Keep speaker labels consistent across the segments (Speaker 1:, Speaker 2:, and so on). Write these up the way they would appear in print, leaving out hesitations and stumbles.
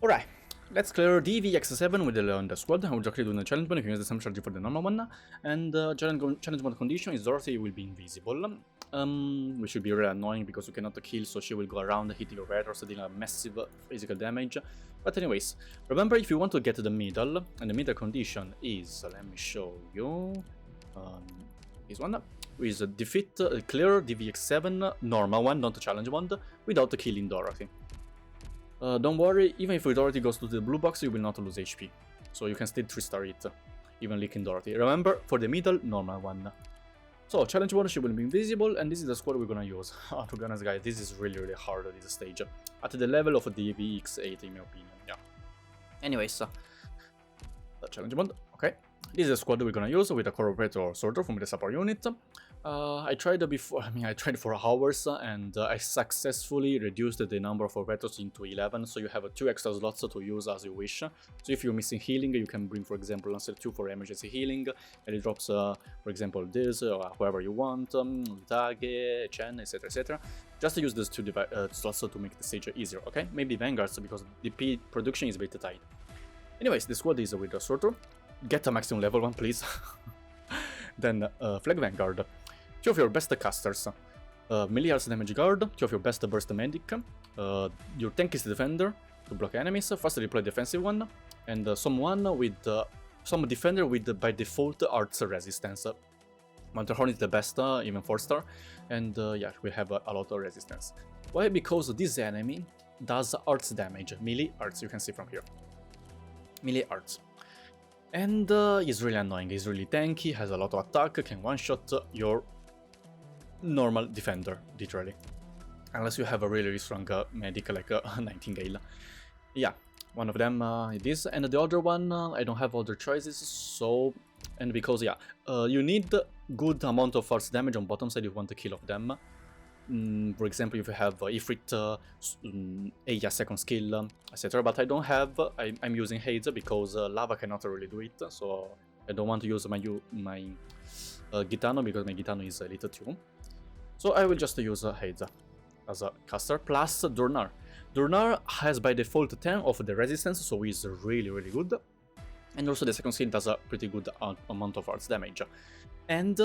Speaker 1: Alright, let's clear DV-EX-7 with the on the squad. I will just doing the challenge mode. You can use the same strategy for the normal one. And challenge mode condition is Dorothy will be invisible. Which will be really annoying because you cannot kill, so she will go around hitting your radars, dealing a massive physical damage. But anyways, remember if you want to get to the middle, and the middle condition is, let me show you, this one, is defeat, clear DV-EX-7, normal one, not the challenge one, without killing Dorothy. Don't worry, even if Dorothy goes to the blue box, you will not lose HP. So you can still 3-star it, even leaking Dorothy. Remember, for the middle, normal one. So, challenge mode, she will be invisible, and this is the squad we're gonna use. To be honest, guys, this is really hard at this stage. At the level of the DV-EX-8, in my opinion, yeah. Anyways, the challenge mode, okay. This is the squad we're gonna use with a core operator sorter from the support unit. I tried before, I tried for hours, and I successfully reduced the number of operators into 11, so you have 2 extra slots to use as you wish. So if you're missing healing, you can bring, for example, Lancer 2 for emergency healing, and it drops, for example, this, or whoever you want, Tage, Chen, etc. Just use these 2 slots to make the stage easier, okay? Maybe Vanguards, because DP production is a bit tight. Anyways, the squad is with the sorter. Get a maximum level 1, please. Then, Flag Vanguard. 2 of your best casters, melee arts damage guard, 2 of your best burst medic, your tank is defender to block enemies, fast deploy defensive one, and some defender with by default arts resistance. Mounterhorn is the best, even 4-star, and yeah, we have a lot of resistance. Why? Because this enemy does arts damage, melee arts, you can see from here. Melee arts. And he's really annoying, he's really tanky, has a lot of attack, can one-shot your normal defender, literally. Unless you have a really strong medic like Nightingale. Yeah, one of them it is, and the other one, I don't have other choices, so... And because, yeah, you need good amount of force damage on bottom side if you want to kill off them. For example, if you have Ifrit, Eya second skill, etc. But I don't have, I'm using Hades because Lava cannot really do it, so I don't want to use my Gitano because my Gitano is Elite 2. So I will just use Hades as a caster, plus Durnar. Durnar has by default 10 of the resistance, so he's really good. And also the second skill does a pretty good amount of arts damage. And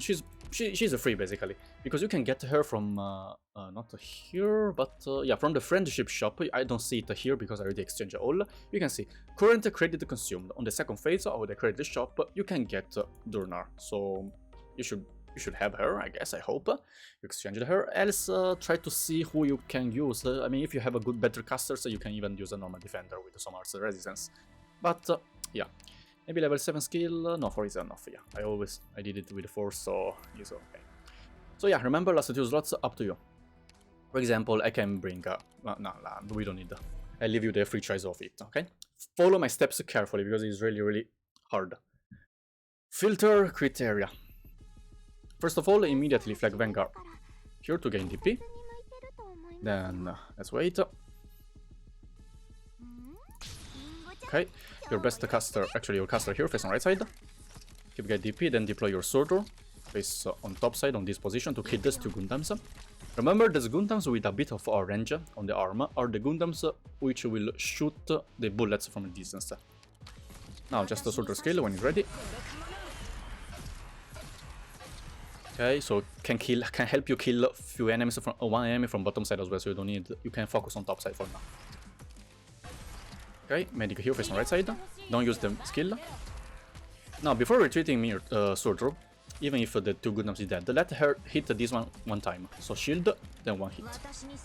Speaker 1: she's free basically, because you can get her from, not here, but yeah, from the friendship shop. I don't see it here because I already exchanged all. You can see, current credit consumed. On the second phase of the credit shop, you can get Durnar, so you should have her, I guess, I hope. You exchanged her, else try to see who you can use. I mean, if you have a better caster, so you can even use a normal defender with some arts resistance. But, yeah. Maybe level 7 skill, no, 4 is enough, yeah. I did it with 4, so it's okay. So yeah, remember, last 2 slots, up to you. For example, I can bring, no, we don't need, I leave you the free choice of it, okay? Follow my steps carefully, because it's really hard. Filter criteria. First of all, immediately flag Vanguard here to gain DP. Then, let's wait. Okay, your best caster, actually your caster here, face on right side. Keep get DP, then deploy your sorter, face on top side on this position to kill these 2 Gundams. Remember, these Gundams with a bit of range on the arm are the Gundams which will shoot the bullets from a distance. Now, just a sorter skill when it's ready. Okay, so can help you kill a few enemies from one enemy from bottom side as well, so you don't need, you can focus on top side for now. Okay, medic here face on right side. Don't use the skill. Now, before retreating me sorter, even if the 2 Gundams is dead, let her hit this one time. So shield, then 1 hit.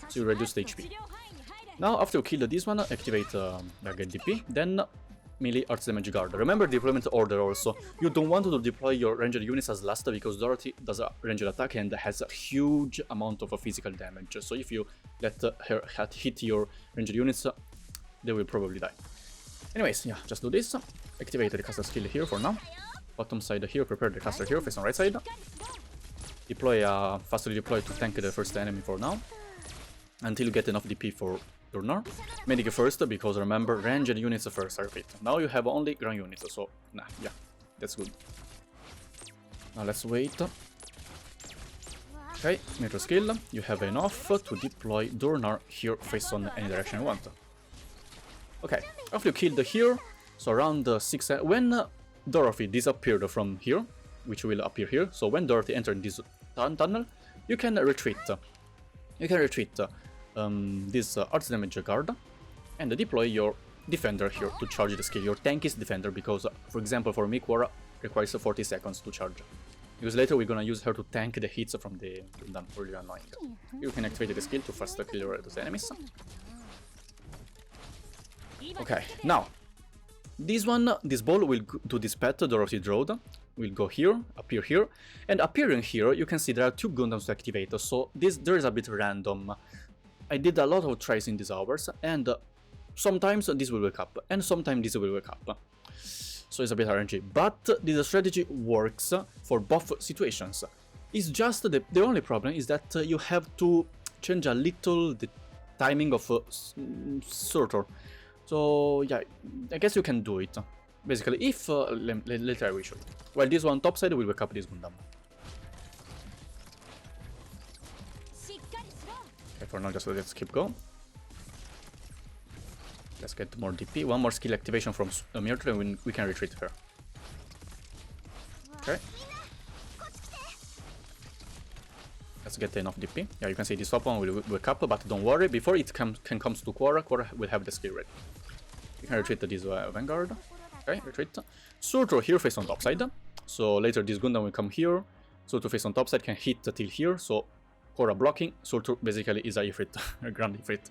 Speaker 1: So you reduce the HP. Now, after you kill this one, activate get DP, then melee arts damage guard. Remember deployment order also. You don't want to deploy your ranged units as last because Dorothy does a ranged attack and has a huge amount of physical damage. So if you let her hit your ranged units, they will probably die. Anyways, yeah, just do this. Activate the caster skill here for now. Bottom side here, prepare the caster here, face on right side. Deploy, fastly deploy to tank the first enemy for now. Until you get enough DP for Durnar. Medic first, because remember, ranged units first, I repeat. Now you have only ground units, so, nah, yeah, that's good. Now let's wait. Okay, meter skill, you have enough to deploy Durnar here face on any direction you want. Okay, after you killed here, so around 6, when Dorothy disappeared from here, which will appear here, so when Dorothy entered this tunnel, you can retreat. You can retreat this arts damage guard and deploy your defender here to charge the skill, your tankiest defender, because for example for me Quora requires 40 seconds to charge. Because later we're gonna use her to tank the hits from the Gundam, really annoying. You can activate the skill to faster kill those enemies. Okay, now this ball will do this path Dorothy drawed, will go here, appear here, and appearing here you can see there are 2 Gundams to activate, so there is a bit random. I did a lot of tries in these hours, and sometimes this will wake up, and sometimes this will wake up. So it's a bit RNG, but this strategy works for both situations. It's just the only problem is that you have to change a little the timing of Surtur. So yeah, I guess you can do it. Basically, if later I will show you. Well, this one topside will wake up this Gundam. Okay, for now, just let's keep going. Let's get more DP. One more skill activation from Myrtle and we can retreat her. Okay. Let's get enough DP. Yeah, you can see this top one will wake up, but don't worry, before it can comes to Quora will have the skill ready. You can retreat this Vanguard. Okay, retreat. Surtur here face on topside. So later this Gundam will come here. Surtur face on topside can hit till here, so Quora blocking. Surtur basically is a Ifrit, a Grand Ifrit,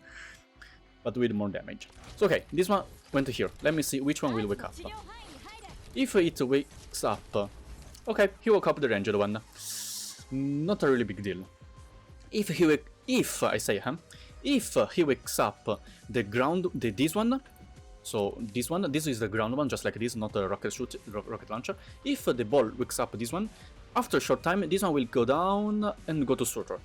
Speaker 1: but with more damage. So okay, this one went here. Let me see which one will wake up. If it wakes up... Okay, he woke up the ranged one. Not a really big deal. If he wakes up the ground, this one, so this is the ground one, just like this, not a rocket launcher. If the ball wakes up this one, after a short time, this one will go down and go to Surtur.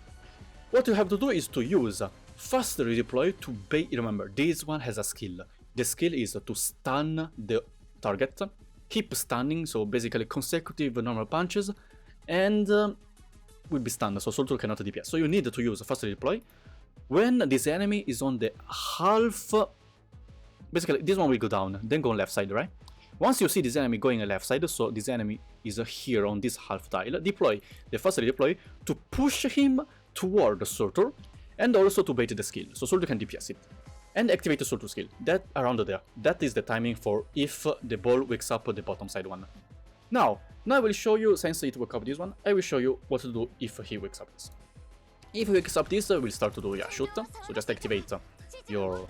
Speaker 1: What you have to do is to use fast redeploy to bait. Remember, this one has a skill. The skill is to stun the target, keep stunning, so basically consecutive normal punches, and will be stunned, so Surtur cannot DPS. So you need to use fast redeploy when this enemy is on the half. Basically, this one will go down, then go on left side, right? Once you see this enemy going on left side, so this enemy is here on this half tile, deploy the fast redeploy to push him toward Surtur, and also to bait the skill, so Surtur can DPS it. And activate the Surtur skill, that around there. That is the timing for if the ball wakes up the bottom side one. Now I will show you, since it woke up this one, I will show you what to do if he wakes up this. If he wakes up this, we'll start to do shoot, so just activate your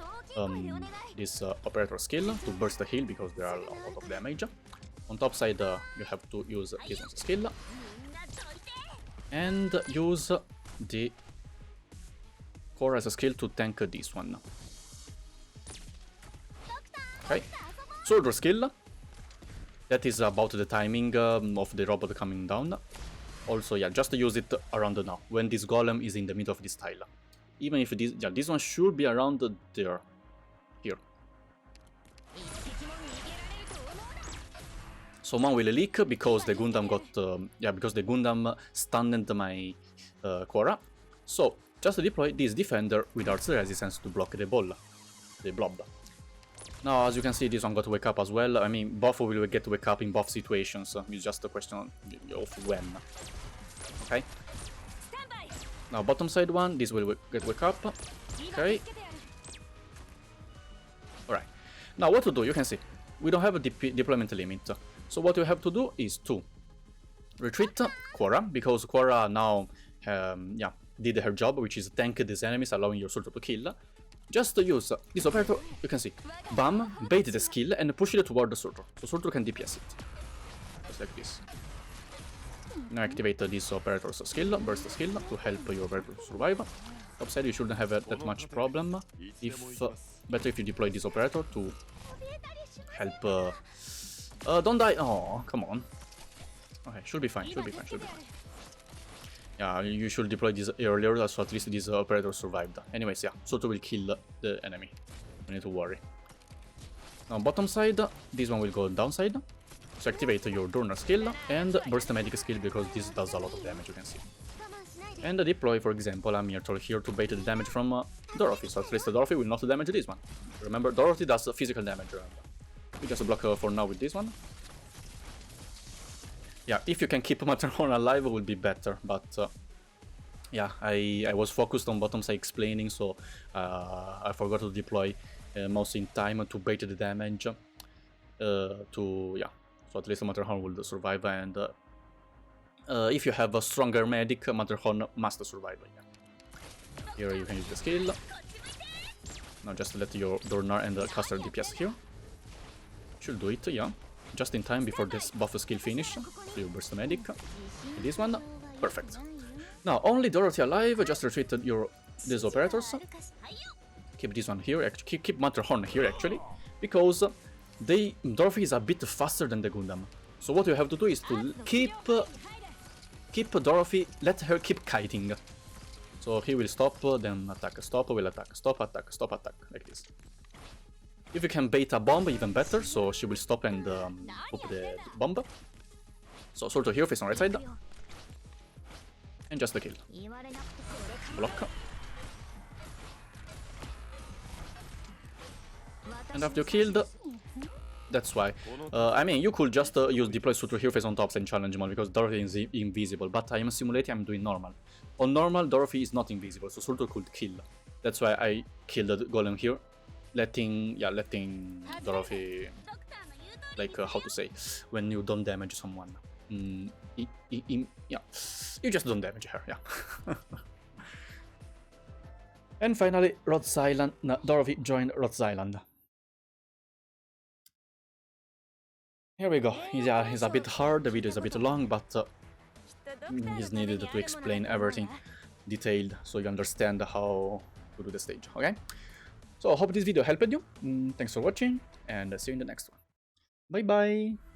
Speaker 1: this operator skill to burst the heal, because there are a lot of damage. On top side you have to use this one's skill, and use the core as a skill to tank this one. Okay, Surtur skill, that is about the timing of the robot coming down. Also, yeah, just use it around now, when this golem is in the middle of this tile. Even if this, yeah, this one should be around there, here. So one will leak because the Gundam got, because the Gundam stunned my Quora. So just deploy this defender with arts resistance to block the ball, the blob. Now, as you can see, this one got to wake up as well. I mean, both will get to wake up in both situations. It's just a question of when. Okay. Now, bottom side one, this will get wake up. Okay. Alright. Now, what to do? You can see, we don't have a deployment limit. So what you have to do is to retreat Quora, because Quora now, did her job, which is tank these enemies, allowing your Surtur to kill. Just use this operator, you can see, bam, bait the skill and push it toward the Surtur, so Surtur can DPS it. Just like this. Now activate this operator's skill, burst skill, to help your operator survive. Upside you shouldn't have that much problem, better if you deploy this operator to help, don't die, oh, come on. Okay, should be fine, should be fine. Yeah, you should deploy this earlier, so at least this operator survived. Anyways, yeah, Surtur will kill the enemy. No need to worry. Now, bottom side, this one will go downside. So activate your Durner skill and burst the medic skill, because this does a lot of damage, you can see. And the deploy, for example, I'm here to bait the damage from Dorothy, so at least Dorothy will not damage this one. Remember, Dorothy does physical damage. We just block for now with this one. Yeah, if you can keep Matterhorn alive, it will be better, but yeah, I was focused on bottom side explaining, so I forgot to deploy mouse in time to bait the damage. Yeah, so at least Matterhorn will survive, and if you have a stronger medic, Matterhorn must survive. Yeah. Here you can use the skill. Now just let your Dornar and the caster DPS here. Should do it, yeah. Just in time before this buff skill finish. So you burst the medic. And this one, perfect. Now only Dorothy alive, just retreat these operators. Keep this one here, keep Matterhorn here actually, because Dorothy is a bit faster than the Gundam. So what you have to do is to keep Dorothy, let her keep kiting. So he will stop, then attack, stop, will attack, stop, attack, stop, attack, like this. If you can bait a bomb, even better, so she will stop and pop the bomb. So sort of here, face on right side. And just the kill. Block. And after you killed, that's why. I mean, you could just use deploy suture here face on tops and challenge mode because Dorothy is invisible, but I am simulating, I'm doing normal. On normal, Dorothy is not invisible, so Surtur could kill. That's why I killed the golem here, letting Dorothy, like, how to say, when you don't damage someone. Yeah, you just don't damage her, yeah. And finally, Rhodes Island. No, Dorothy joined Rhodes Island. Here we go. Yeah, it's a bit hard, the video is a bit long, but it's needed to explain everything detailed so you understand how to do the stage, okay? So I hope this video helped you. Thanks for watching, and see you in the next one. Bye bye!